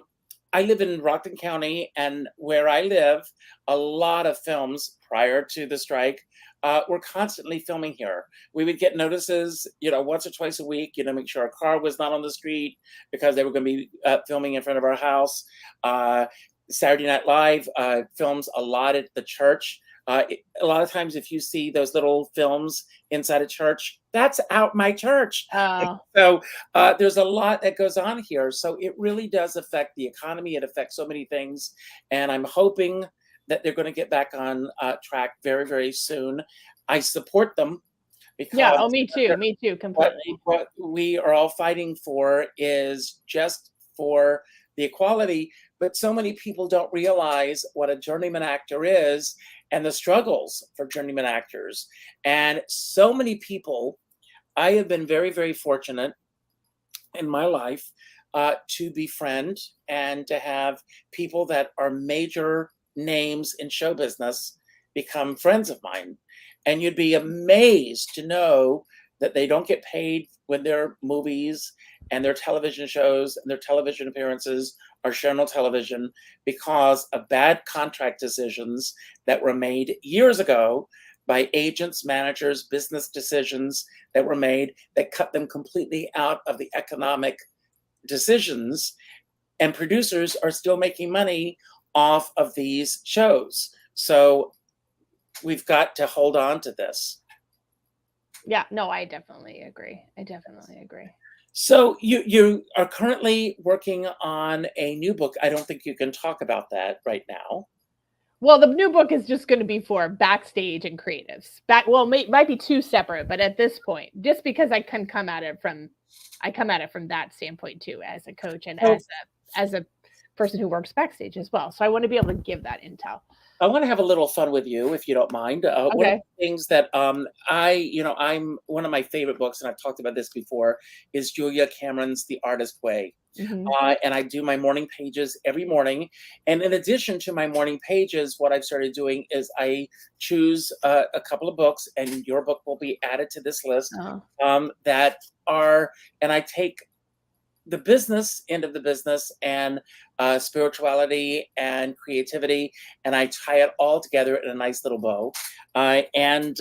live in Rockland County, and where I live, a lot of films prior to the strike were constantly filming here. We would get notices, once or twice a week, make sure our car was not on the street because they were going to be filming in front of our house. Saturday Night Live films a lot at the church. A lot of times, if you see those little films inside a church, that's out my church. Oh. So there's a lot that goes on here. So it really does affect the economy. It affects so many things. And I'm hoping that they're going to get back on track very, very soon. I support them. Because yeah, oh, me too, completely. What we are all fighting for is just for the equality, but so many people don't realize what a journeyman actor is and the struggles for journeyman actors. And so many people, I have been very, very fortunate in my life to befriend and to have people that are major names in show business become friends of mine. And you'd be amazed to know that they don't get paid when their movies and their television shows and their television appearances are shown on television because of bad contract decisions that were made years ago by agents, managers, business decisions that were made that cut them completely out of the economic decisions. And producers are still making money off of these shows. So we've got to hold on to this. Yeah, no, I definitely agree. So you are currently working on a new book. I don't think you can talk about that right now. Well, the new book is just going to be for backstage and creatives. Might be two separate, but at this point, just because I come at it from that standpoint too, as a coach and as a person who works backstage as well. So I want to be able to give that intel. I want to have a little fun with you, if you don't mind. Okay. One of the things that I'm one of my favorite books, and I've talked about this before, is Julia Cameron's The Artist Way. Mm-hmm. And I do my morning pages every morning. And in addition to my morning pages, what I've started doing is I choose a couple of books, and your book will be added to this list, Oh. that are, and I take the business end of the business and spirituality and creativity, and I tie it all together in a nice little bow. And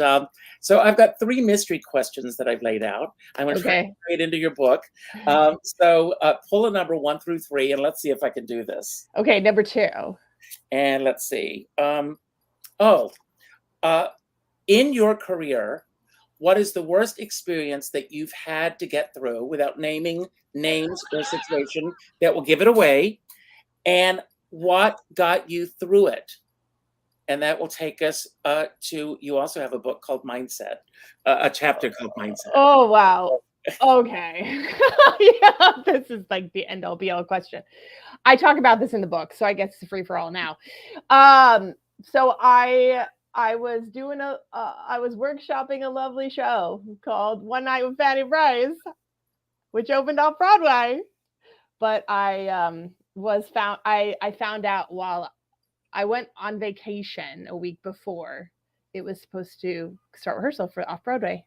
so I've got 3 mystery questions that I've laid out. I'm going to try to Okay. it into your book. So pull a number 1 through 3, and let's see if I can do this. Okay, number 2. And let's see. In your career, what is the worst experience that you've had to get through, without naming names or situation that will give it away? And what got you through it? And that will take us to, you also have a book called Mindset, a chapter called Mindset. Oh, wow. Okay. Yeah, this is like the end all be all question. I talk about this in the book, so I guess it's free for all now. So I was doing I was workshopping a lovely show called One Night with Fanny Bryce, which opened off Broadway. But I found out while I went on vacation a week before it was supposed to start rehearsal for off Broadway,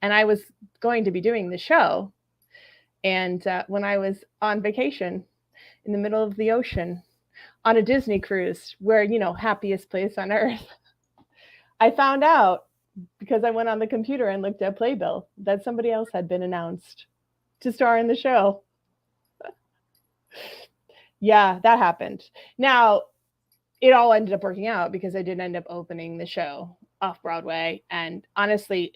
and I was going to be doing the show. And when I was on vacation in the middle of the ocean on a Disney cruise, where, you know, happiest place on earth, I found out, because I went on the computer and looked at Playbill, that somebody else had been announced to star in the show. Yeah, that happened. Now, it all ended up working out because I did end up opening the show off Broadway. And honestly,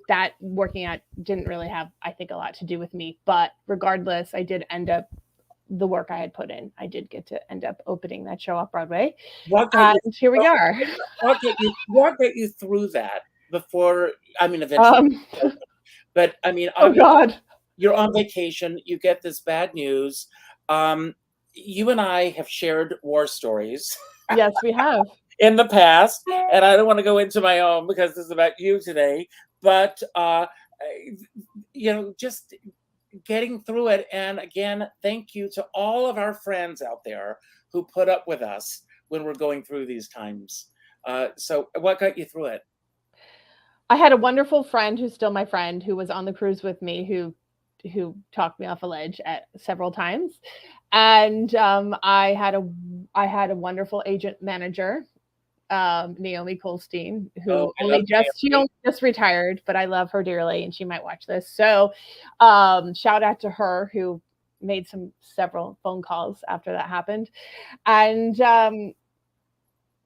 that working out didn't really have, I think, a lot to do with me. But regardless, I did end up, the work I had put in, I did get to end up opening that show off Broadway. And here we are. What got you through that before? I mean, eventually. But I mean, oh God, you're on vacation. You get this bad news. You and I have shared war stories. Yes, we have. In the past, and I don't want to go into my own because this is about you today, but you know, just getting through it. And again, thank you to all of our friends out there who put up with us when we're going through these times. So what got you through it? I had a wonderful friend who's still my friend, who was on the cruise with me, who talked me off a ledge at several times. And I had a wonderful agent manager, Naomi Colstein, who she only just retired, but I love her dearly, and she might watch this. So shout out to her, who made several phone calls after that happened. And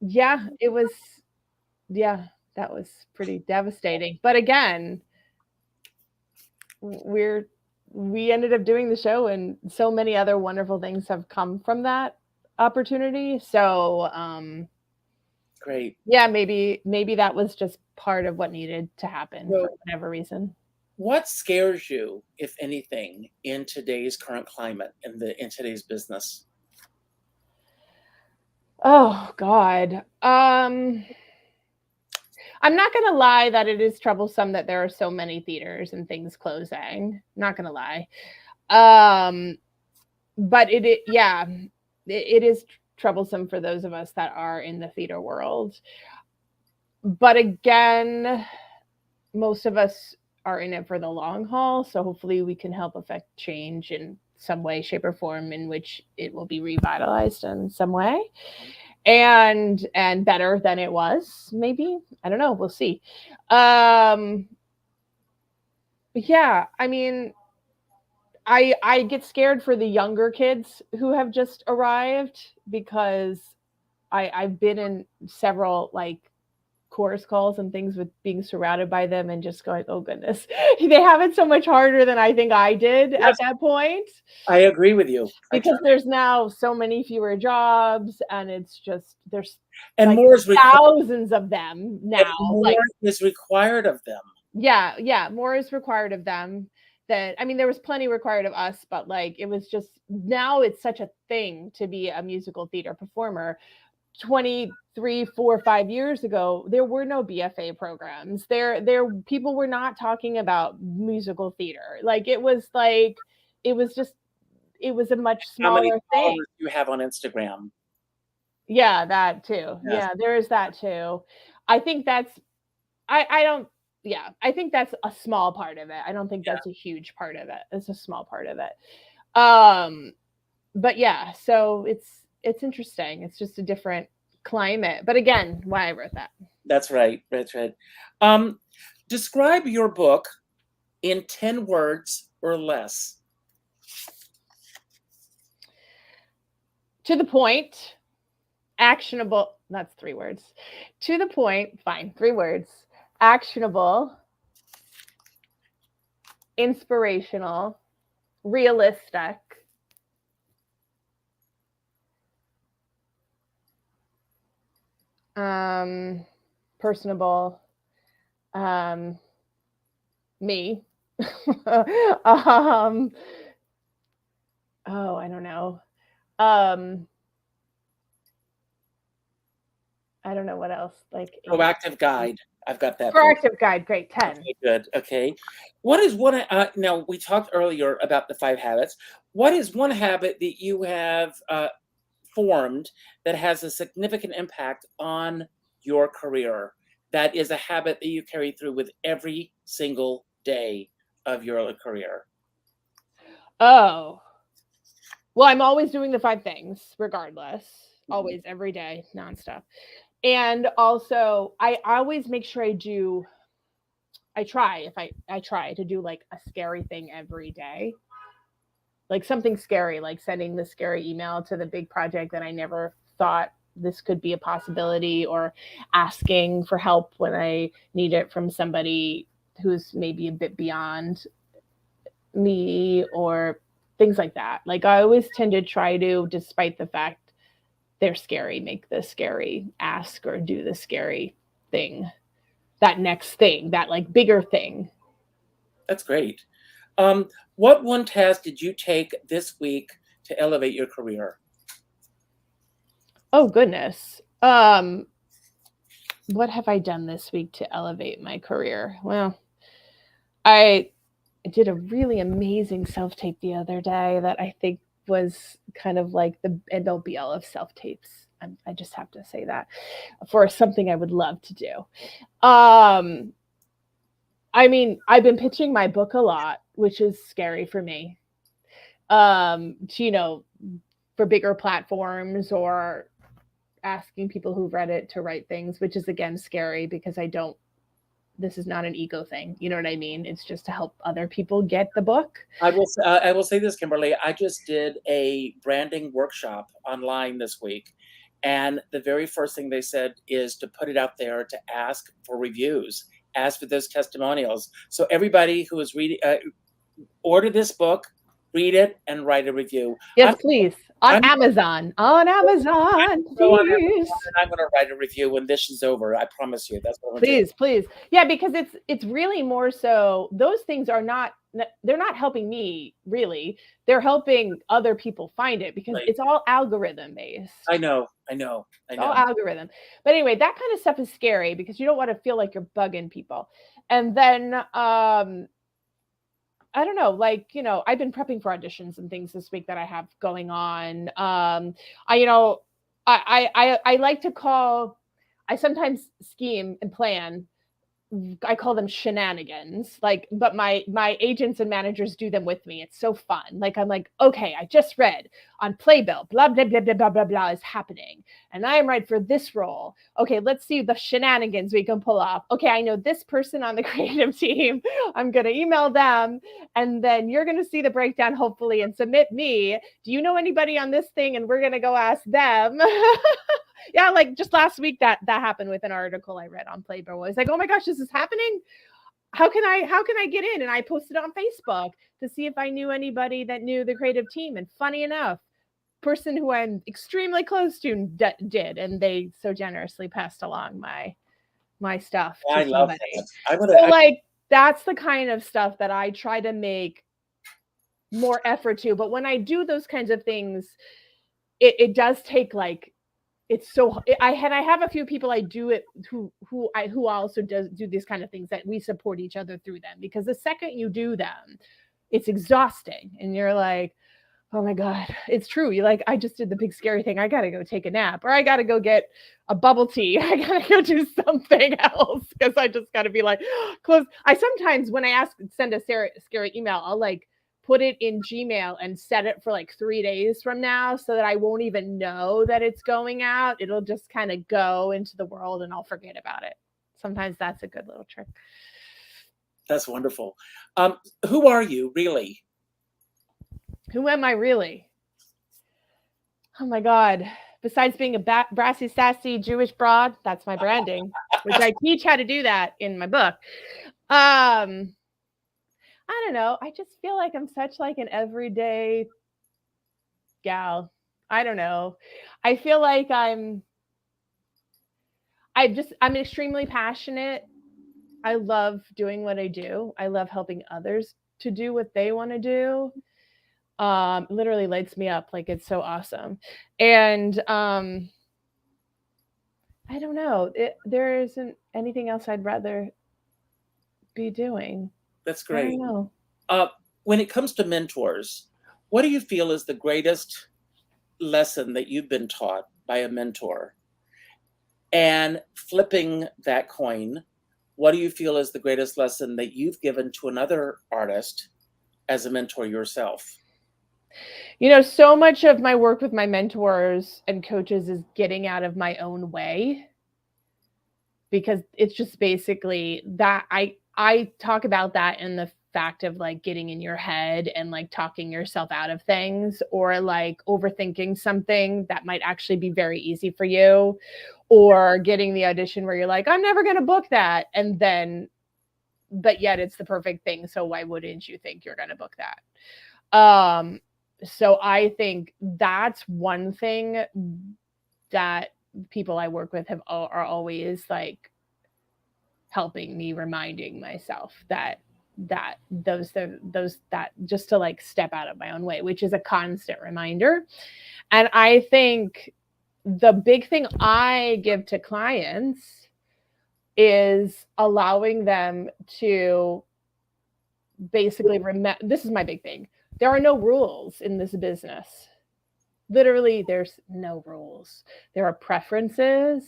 yeah, that was pretty devastating. But again, we ended up doing the show, and so many other wonderful things have come from that opportunity. So great. Yeah, maybe that was just part of what needed to happen for whatever reason. What scares you, if anything, in today's current climate, in today's business? Oh God. I'm not going to lie that it is troublesome that there are so many theaters and things closing. Not going to lie. But it is troublesome for those of us that are in the theater world. But again, most of us are in it for the long haul. So hopefully we can help affect change in some way, shape, or form in which it will be revitalized in some way. And better than it was, maybe. I don't know. We'll see. Yeah, I mean, I get scared for the younger kids who have just arrived, because I've been in several like chorus calls and things with being surrounded by them and just going, oh goodness, they have it so much harder than I think I did at that point. I agree with you. Because there's now so many fewer jobs, and it's just, there's and like more is thousands of them now. And more is required of them. Yeah, more is required of them. I mean, there was plenty required of us, but like, it was just, now it's such a thing to be a musical theater performer. 23, 4, 5 years ago, there were no BFA programs. People were not talking about musical theater. Like, it was a much smaller thing. How many followers you have on Instagram? Yeah, that too. Yes. Yeah, there is that too. I think that's, I think that's a small part of it. I don't think that's a huge part of it. It's a small part of it. But yeah, so it's interesting. It's just a different climate. But again, why I wrote that. That's right. That's right. Describe your book in 10 words or less. To the point, actionable. That's 3 words. To the point, fine, 3 words. Actionable, inspirational, realistic, personable, me. Oh, I don't know. I don't know what else. Like Proactive guide. I've got that. Proactive guide. Great. 10. Okay, good. Okay. What is one? Now we talked earlier about the 5 habits. What is one habit that you have formed that has a significant impact on your career? That is a habit that you carry through with every single day of your career. Oh, well, I'm always doing the 5 things, regardless. Always, every day, nonstop. And also, I always make sure I try to do like a scary thing every day. Like something scary, like sending the scary email to the big project that I never thought this could be a possibility, or asking for help when I need it from somebody who's maybe a bit beyond me, or things like that. Like I always tend to try to, despite the fact they're scary, make the scary ask or do the scary thing, that next thing, that like bigger thing. That's great. What one task did you take this week to elevate your career? Oh goodness. What have I done this week to elevate my career? Well, I did a really amazing self-tape the other day that I think was kind of like the end all be all of self-tapes. I just have to say that, for something I would love to do. I mean, I've been pitching my book a lot, which is scary for me. To, for bigger platforms, or asking people who've read it to write things, which is again scary because this is not an ego thing. You know what I mean? It's just to help other people get the book. I will say this, Kimberly. I just did a branding workshop online this week, and the very first thing they said is to put it out there, to ask for reviews, ask for those testimonials. So everybody who is reading, order this book, read it, and write a review. Yes, please. On Amazon. Please. I'm going to write a review when this is over. I promise you. That's what I'm going to do. Please. Yeah, because it's really more so, those things are not, they're not helping me really. They're helping other people find it, because it's all algorithm based. I know. All algorithm. But anyway, that kind of stuff is scary because you don't want to feel like you're bugging people. And then I don't know, like, I've been prepping for auditions and things this week that I have going on. I like to I sometimes scheme and plan. I call them shenanigans, but my agents and managers do them with me. It's so fun. Like, I'm like, okay, I just read on Playbill, blah, blah, blah, blah, blah, blah, blah is happening. And I am right for this role. Okay, let's see the shenanigans we can pull off. Okay, I know this person on the creative team. I'm going to email them. And then you're going to see the breakdown, hopefully, and submit me. Do you know anybody on this thing? And we're going to go ask them. Yeah, like just last week that happened with an article I read on Playbill. It's like, oh my gosh, this is happening. How can I get in? And I posted on Facebook to see if I knew anybody that knew the creative team. And funny enough, person who I'm extremely close to did, and they so generously passed along my stuff to somebody. So that's the kind of stuff that I try to make more effort to. But when I do those kinds of things, it does take it's so, I have a few people I do it who also do these kind of things, that we support each other through them, because the second you do them, it's exhausting and you're like, oh my God, it's true. You're like, I just did the big scary thing. I got to go take a nap, or I got to go get a bubble tea. I got to go do something else, because I just got to be like, close. I sometimes, when I send a scary email, I'll put it in Gmail and set it for like 3 days from now so that I won't even know that it's going out. It'll just kind of go into the world and I'll forget about it. Sometimes that's a good little trick. That's wonderful. Who are you really? Who am I really? Oh my God. Besides being a brassy, sassy Jewish broad, that's my branding, which I teach how to do that in my book. I don't know. I just feel like I'm such like an everyday gal. I don't know. I feel like I'm extremely passionate. I love doing what I do. I love helping others to do what they want to do. Literally lights me up. Like, it's so awesome. And I don't know. There isn't anything else I'd rather be doing. That's I great. don't know. When it comes to mentors, what do you feel is the greatest lesson that you've been taught by a mentor? And flipping that coin, what do you feel is the greatest lesson that you've given to another artist as a mentor yourself? You know, so much of my work with my mentors and coaches is getting out of my own way, because it's just basically that I talk about that in the fact of like getting in your head and like talking yourself out of things, or like overthinking something that might actually be very easy for you, or getting the audition where you're like, I'm never going to book that. And then, but yet it's the perfect thing. So why wouldn't you think you're going to book that? So I think that's one thing that people I work with are always like helping me, reminding myself that those that just to like step out of my own way, which is a constant reminder. And I think the big thing I give to clients is allowing them to basically remember, this is my big thing. There are no rules in this business. Literally, there's no rules. There are preferences.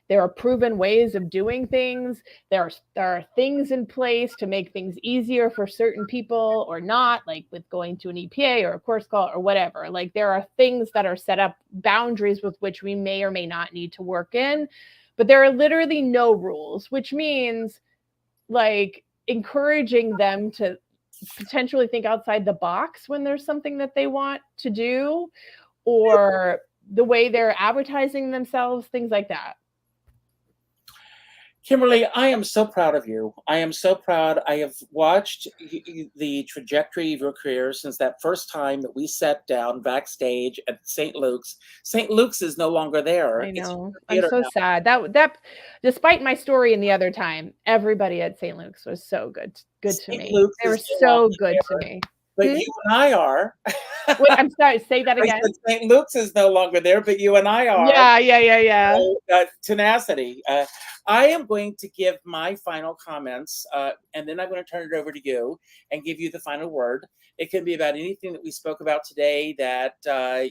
There are proven ways of doing things. There are things in place to make things easier for certain people or not, like with going to an EPA or a course call or whatever. Like, there are things that are set up, boundaries with which we may or may not need to work in. But there are literally no rules, which means like encouraging them to potentially think outside the box when there's something that they want to do, or the way they're advertising themselves, things like that. Kimberly, I am so proud of you. I am so proud. I have watched the trajectory of your career since that first time that we sat down backstage at St. Luke's. St. Luke's is no longer there. I know. I'm so sad. That despite my story in the other time, everybody at St. Luke's was so good to me. They were so good to me. But you and I are. Wait, I'm sorry. Say that again. St. Luke's is no longer there, but you and I are. Yeah. So, tenacity. I am going to give my final comments, and then I'm going to turn it over to you and give you the final word. It can be about anything that we spoke about today that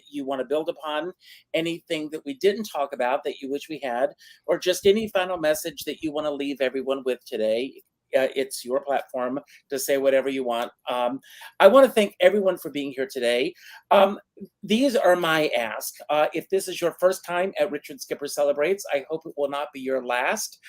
you want to build upon, anything that we didn't talk about that you wish we had, or just any final message that you want to leave everyone with today. It's your platform to say whatever you want. I want to thank everyone for being here today. These are my ask. If this is your first time at Richard Skipper Celebrates, I hope it will not be your last.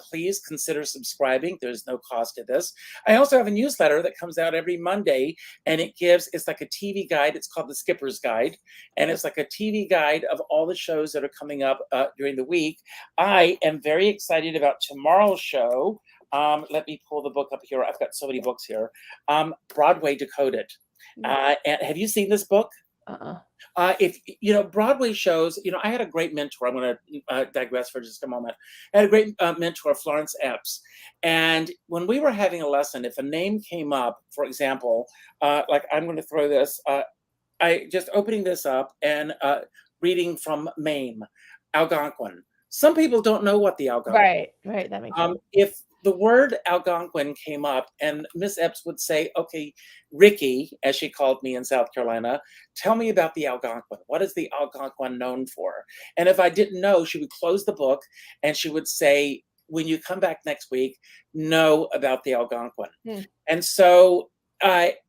Please consider subscribing. There's no cost to this. I also have a newsletter that comes out every Monday, and it's like a TV guide. It's called the Skipper's Guide, and it's like a TV guide of all the shows that are coming up during the week. I am very excited about tomorrow's show. Let me pull the book up here. I've got so many books here. Broadway Decoded. And have you seen this book? If you know Broadway shows, I had a great mentor. I'm going to digress for just a moment. I had a great mentor, Florence Epps, and when we were having a lesson, if a name came up, for example, like I'm going to throw this, I just opening this up and reading from MAME, Algonquin. Some people don't know what the Algonquin. Right. That makes sense. If the word Algonquin came up and Miss Epps would say, okay, Ricky, as she called me in South Carolina, tell me about the Algonquin. What is the Algonquin known for? And if I didn't know, she would close the book and she would say, when you come back next week, know about the Algonquin. And so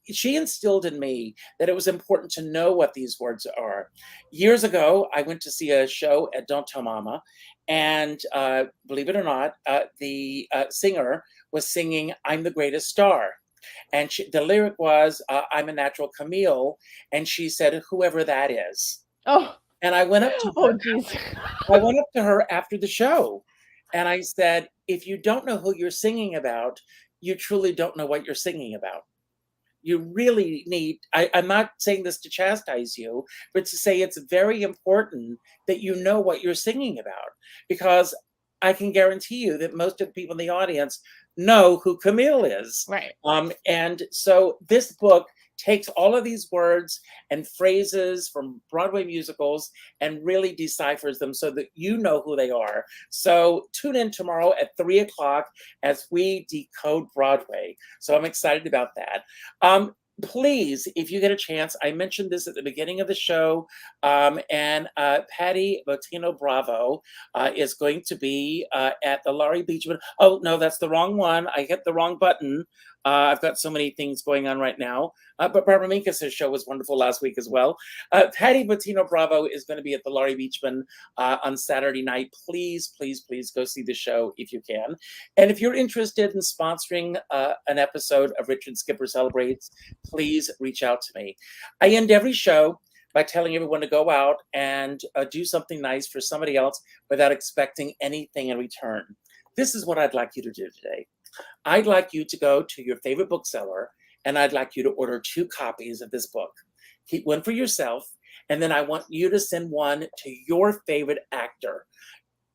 she instilled in me that it was important to know what these words are. Years ago, I went to see a show at Don't Tell Mama, and believe it or not, the singer was singing "I'm the Greatest Star." And the lyric was, "I'm a natural Camille," and she said, "Whoever that is." Oh, And I went up to oh, her. geez. I went up to her after the show, and I said, "If you don't know who you're singing about, you truly don't know what you're singing about. You really need." I'm not saying this to chastise you, but to say it's very important that you know what you're singing about, because I can guarantee you that most of the people in the audience know who Camille is. Right. And so this book takes all of these words and phrases from Broadway musicals and really deciphers them so that you know who they are. So tune in tomorrow at 3 o'clock as we decode Broadway. So I'm excited about that. Please, if you get a chance, I mentioned this at the beginning of the show, and Patty Botino Bravo is going to be at the Laurie Beachman. Oh, no, that's the wrong one. I hit the wrong button. I've got so many things going on right now. But Barbara Minkus' show was wonderful last week as well. Patty Botino Bravo is going to be at the Laurie Beachman on Saturday night. Please, please, please go see the show if you can. And if you're interested in sponsoring an episode of Richard Skipper Celebrates, please reach out to me. I end every show by telling everyone to go out and do something nice for somebody else without expecting anything in return. This is what I'd like you to do today. I'd like you to go to your favorite bookseller, and I'd like you to order 2 copies of this book. Keep one for yourself, and then I want you to send one to your favorite actor.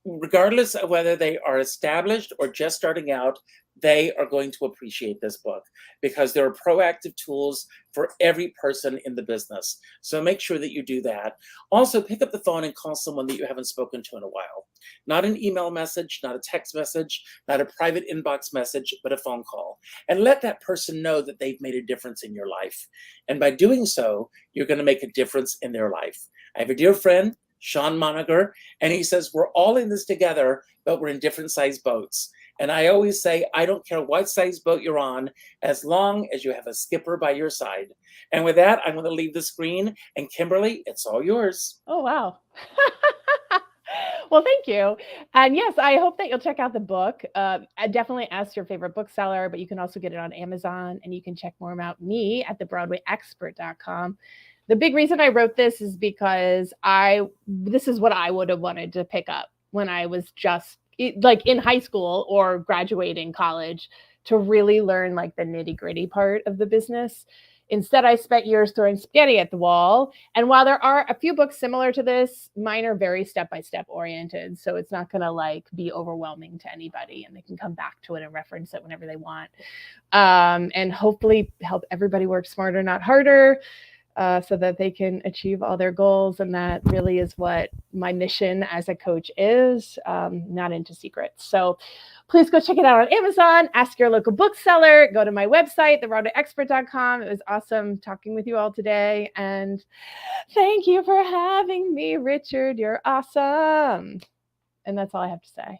Regardless of whether they are established or just starting out, they are going to appreciate this book because there are proactive tools for every person in the business. So make sure that you do that. Also, pick up the phone and call someone that you haven't spoken to in a while. Not an email message, not a text message, not a private inbox message, but a phone call. And let that person know that they've made a difference in your life. And by doing so, you're going to make a difference in their life. I have a dear friend, Sean Moniger, and he says, we're all in this together, but we're in different sized boats. And I always say, I don't care what size boat you're on, as long as you have a skipper by your side. And with that, I'm going to leave the screen. And Kimberly, it's all yours. Oh, wow. Well, thank you. And yes, I hope that you'll check out the book. I definitely ask your favorite bookseller, but you can also get it on Amazon, and you can check more about me at thebroadwayexpert.com. The big reason I wrote this is because this is what I would have wanted to pick up when I was just like in high school or graduating college, to really learn like the nitty-gritty part of the business. Instead, I spent years throwing spaghetti at the wall. And while there are a few books similar to this, mine are very step-by-step oriented. So it's not going to like be overwhelming to anybody, and they can come back to it and reference it whenever they want. And hopefully help everybody work smarter, not harder, so that they can achieve all their goals. And that really is what my mission as a coach is, not into secrets. So please go check it out on Amazon, ask your local bookseller, go to my website, thebroadwayexpert.com. It was awesome talking with you all today. And thank you for having me, Richard. You're awesome. And that's all I have to say.